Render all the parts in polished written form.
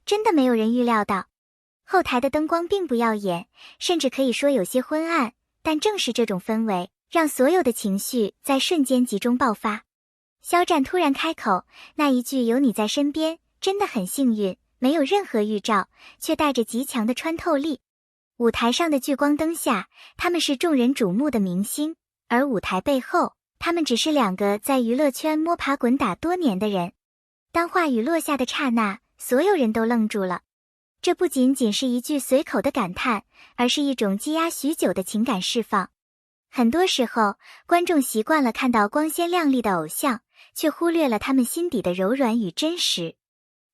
真的没有人预料到。后台的灯光并不耀眼，甚至可以说有些昏暗，但正是这种氛围，让所有的情绪在瞬间集中爆发。肖战突然开口，那一句有你在身边，真的很幸运，没有任何预兆，却带着极强的穿透力。舞台上的聚光灯下，他们是众人瞩目的明星，而舞台背后，他们只是两个在娱乐圈摸爬滚打多年的人。当话语落下的刹那，所有人都愣住了。这不仅仅是一句随口的感叹，而是一种积压许久的情感释放。很多时候，观众习惯了看到光鲜亮丽的偶像，却忽略了他们心底的柔软与真实。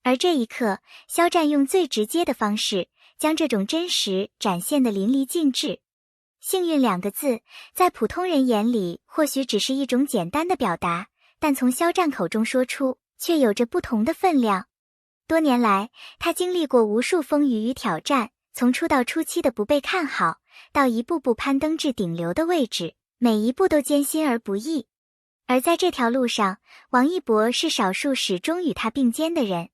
而这一刻，肖战用最直接的方式，将这种真实展现得淋漓尽致。幸运两个字，在普通人眼里或许只是一种简单的表达，但从肖战口中说出，却有着不同的分量。多年来，他经历过无数风雨与挑战，从出道初期的不被看好，到一步步攀登至顶流的位置，每一步都艰辛而不易。而在这条路上，王一博是少数始终与他并肩的人。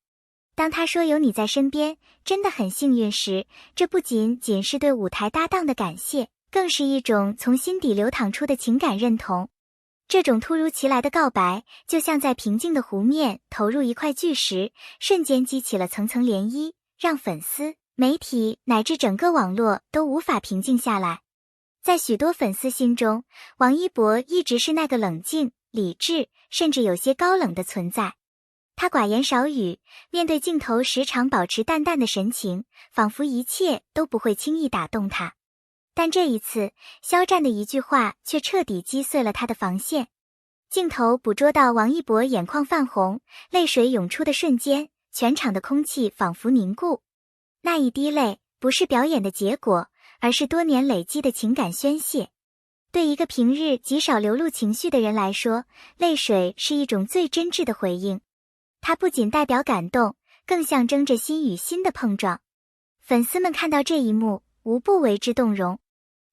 当他说有你在身边，真的很幸运时，这不仅仅是对舞台搭档的感谢，更是一种从心底流淌出的情感认同。这种突如其来的告白，就像在平静的湖面投入一块巨石，瞬间激起了层层涟漪，让粉丝、媒体乃至整个网络都无法平静下来。在许多粉丝心中，王一博一直是那个冷静、理智，甚至有些高冷的存在。他寡言少语，面对镜头时常保持淡淡的神情，仿佛一切都不会轻易打动他。但这一次，肖战的一句话却彻底击碎了他的防线。镜头捕捉到王一博眼眶泛红，泪水涌出的瞬间，全场的空气仿佛凝固。那一滴泪，不是表演的结果，而是多年累积的情感宣泄。对一个平日极少流露情绪的人来说，泪水是一种最真挚的回应。它不仅代表感动，更象征着心与心的碰撞。粉丝们看到这一幕，无不为之动容。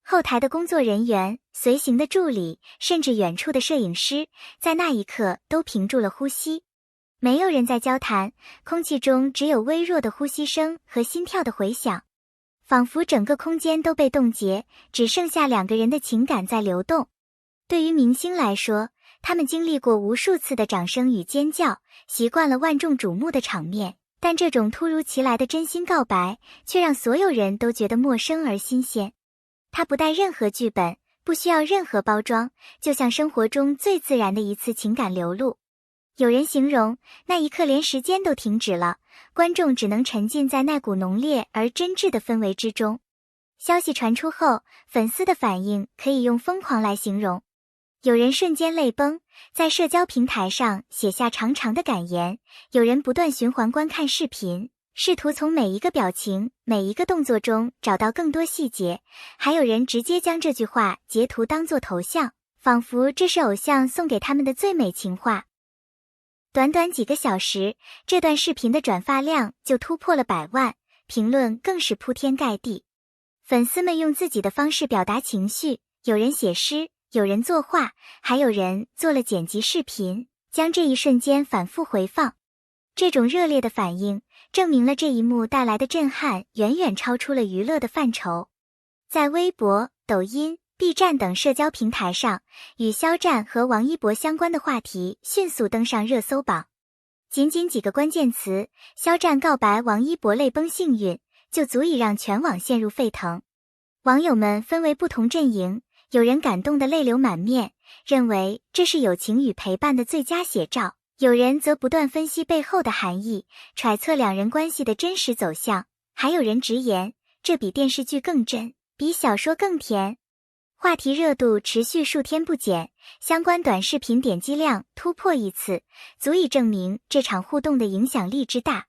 后台的工作人员、随行的助理，甚至远处的摄影师，在那一刻都屏住了呼吸。没有人在交谈，空气中只有微弱的呼吸声和心跳的回响，仿佛整个空间都被冻结，只剩下两个人的情感在流动。对于明星来说，他们经历过无数次的掌声与尖叫，习惯了万众瞩目的场面，但这种突如其来的真心告白，却让所有人都觉得陌生而新鲜。它不带任何剧本，不需要任何包装，就像生活中最自然的一次情感流露。有人形容，那一刻连时间都停止了，观众只能沉浸在那股浓烈而真挚的氛围之中。消息传出后，粉丝的反应可以用疯狂来形容。有人瞬间泪崩，在社交平台上写下长长的感言，有人不断循环观看视频，试图从每一个表情、每一个动作中找到更多细节，还有人直接将这句话截图当作头像，仿佛这是偶像送给他们的最美情话。短短几个小时，这段视频的转发量就突破了100万，评论更是铺天盖地。粉丝们用自己的方式表达情绪，有人写诗，有人作画，还有人做了剪辑视频，将这一瞬间反复回放。这种热烈的反应，证明了这一幕带来的震撼远远超出了娱乐的范畴。在微博、抖音、B 站等社交平台上，与肖战和王一博相关的话题迅速登上热搜榜。仅仅几个关键词，肖战告白王一博泪崩幸运，就足以让全网陷入沸腾。网友们分为不同阵营，有人感动得泪流满面，认为这是友情与陪伴的最佳写照，有人则不断分析背后的含义，揣测两人关系的真实走向，还有人直言，这比电视剧更真，比小说更甜。话题热度持续数天不减，相关短视频点击量突破1次，足以证明这场互动的影响力之大。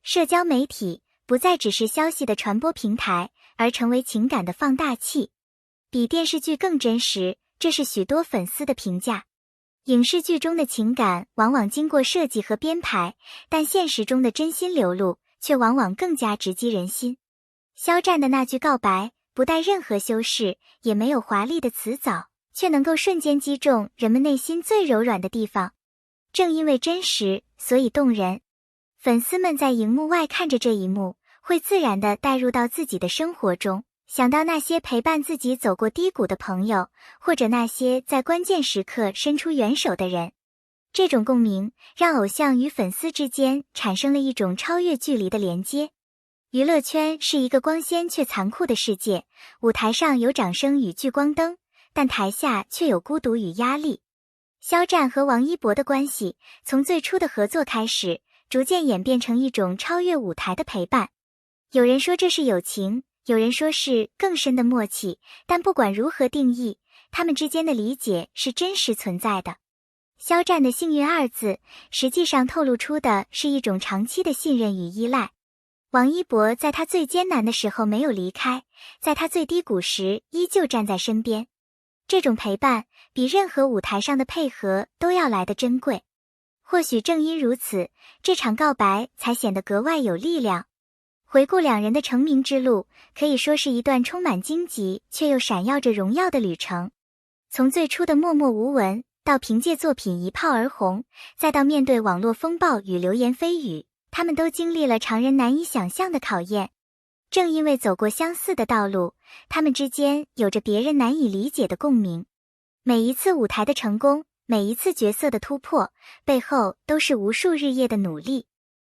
社交媒体不再只是消息的传播平台，而成为情感的放大器。比电视剧更真实，这是许多粉丝的评价。影视剧中的情感往往经过设计和编排，但现实中的真心流露却往往更加直击人心。肖战的那句告白不带任何修饰，也没有华丽的辞藻，却能够瞬间击中人们内心最柔软的地方。正因为真实，所以动人。粉丝们在荧幕外看着这一幕，会自然地带入到自己的生活中，想到那些陪伴自己走过低谷的朋友，或者那些在关键时刻伸出援手的人。这种共鸣让偶像与粉丝之间产生了一种超越距离的连接。娱乐圈是一个光鲜却残酷的世界，舞台上有掌声与聚光灯，但台下却有孤独与压力。肖战和王一博的关系从最初的合作开始，逐渐演变成一种超越舞台的陪伴。有人说这是友情，有人说是更深的默契，但不管如何定义，他们之间的理解是真实存在的。肖战的幸运二字，实际上透露出的是一种长期的信任与依赖。王一博在他最艰难的时候没有离开，在他最低谷时依旧站在身边。这种陪伴比任何舞台上的配合都要来得珍贵。或许正因如此，这场告白才显得格外有力量。回顾两人的成名之路，可以说是一段充满荆棘却又闪耀着荣耀的旅程。从最初的默默无闻，到凭借作品一炮而红，再到面对网络风暴与流言蜚语，他们都经历了常人难以想象的考验。正因为走过相似的道路，他们之间有着别人难以理解的共鸣。每一次舞台的成功，每一次角色的突破，背后都是无数日夜的努力。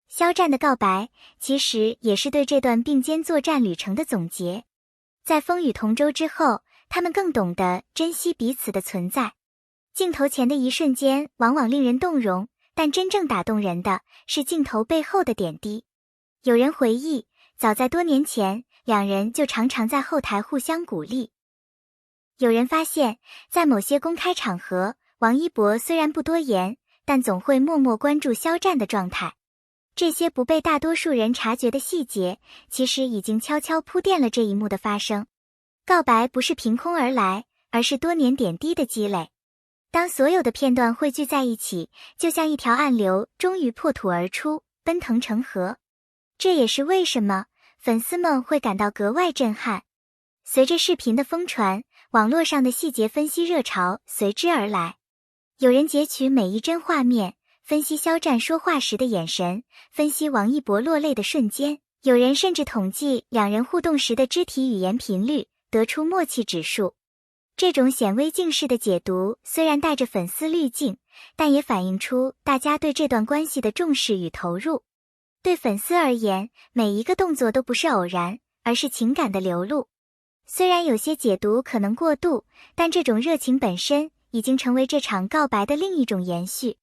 肖战的告白，其实也是对这段并肩作战旅程的总结。在风雨同舟之后，他们更懂得珍惜彼此的存在。镜头前的一瞬间往往令人动容，但真正打动人的是镜头背后的点滴。有人回忆，早在多年前，两人就常常在后台互相鼓励。有人发现，在某些公开场合，王一博虽然不多言，但总会默默关注肖战的状态。这些不被大多数人察觉的细节，其实已经悄悄铺垫了这一幕的发生。告白不是凭空而来，而是多年点滴的积累。当所有的片段汇聚在一起，就像一条暗流终于破土而出，奔腾成河。这也是为什么粉丝们会感到格外震撼。随着视频的疯传，网络上的细节分析热潮随之而来。有人截取每一帧画面，分析肖战说话时的眼神，分析王一博落泪的瞬间，有人甚至统计两人互动时的肢体语言频率，得出默契指数。这种显微镜式的解读虽然带着粉丝滤镜，但也反映出大家对这段关系的重视与投入。对粉丝而言，每一个动作都不是偶然，而是情感的流露。虽然有些解读可能过度，但这种热情本身已经成为这场告白的另一种延续。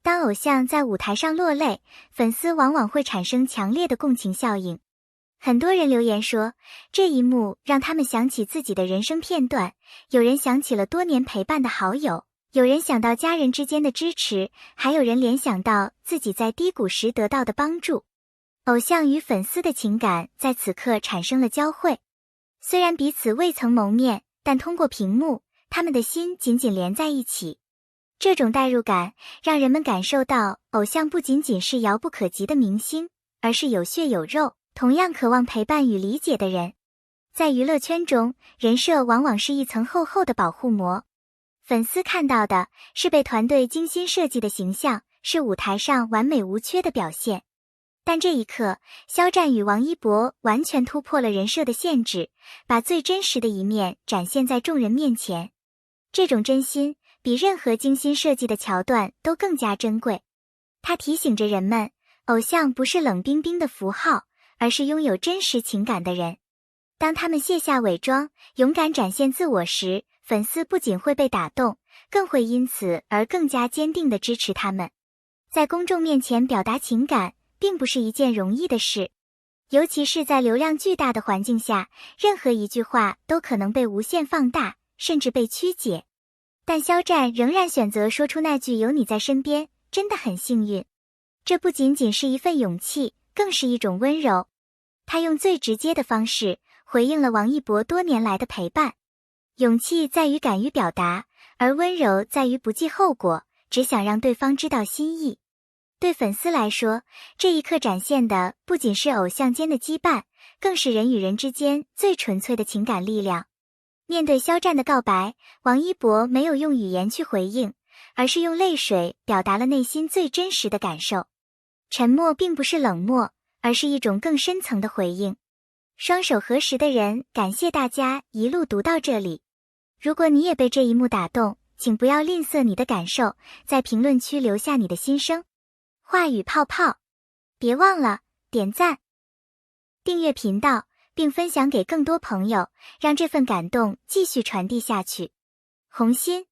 当偶像在舞台上落泪，粉丝往往会产生强烈的共情效应。很多人留言说，这一幕让他们想起自己的人生片段，有人想起了多年陪伴的好友，有人想到家人之间的支持，还有人联想到自己在低谷时得到的帮助。偶像与粉丝的情感在此刻产生了交汇。虽然彼此未曾谋面，但通过屏幕，他们的心紧紧连在一起。这种代入感让人们感受到，偶像不仅仅是遥不可及的明星，而是有血有肉，同样渴望陪伴与理解的人。在娱乐圈中，人设往往是一层厚厚的保护膜。粉丝看到的是被团队精心设计的形象，是舞台上完美无缺的表现。但这一刻，肖战与王一博完全突破了人设的限制，把最真实的一面展现在众人面前。这种真心比任何精心设计的桥段都更加珍贵。它提醒着人们，偶像不是冷冰冰的符号，而是拥有真实情感的人。当他们卸下伪装，勇敢展现自我时，粉丝不仅会被打动，更会因此而更加坚定地支持他们。在公众面前表达情感，并不是一件容易的事，尤其是在流量巨大的环境下，任何一句话都可能被无限放大，甚至被曲解。但肖战仍然选择说出那句有你在身边，真的很幸运。这不仅仅是一份勇气，更是一种温柔。他用最直接的方式回应了王一博多年来的陪伴。勇气在于敢于表达，而温柔在于不计后果，只想让对方知道心意。对粉丝来说，这一刻展现的不仅是偶像间的羁绊，更是人与人之间最纯粹的情感力量。面对肖战的告白，王一博没有用语言去回应，而是用泪水表达了内心最真实的感受。沉默并不是冷漠，而是一种更深层的回应。双手合十的人，感谢大家一路读到这里。如果你也被这一幕打动，请不要吝啬你的感受，在评论区留下你的心声。话语泡泡，别忘了点赞、订阅频道，并分享给更多朋友，让这份感动继续传递下去。红心。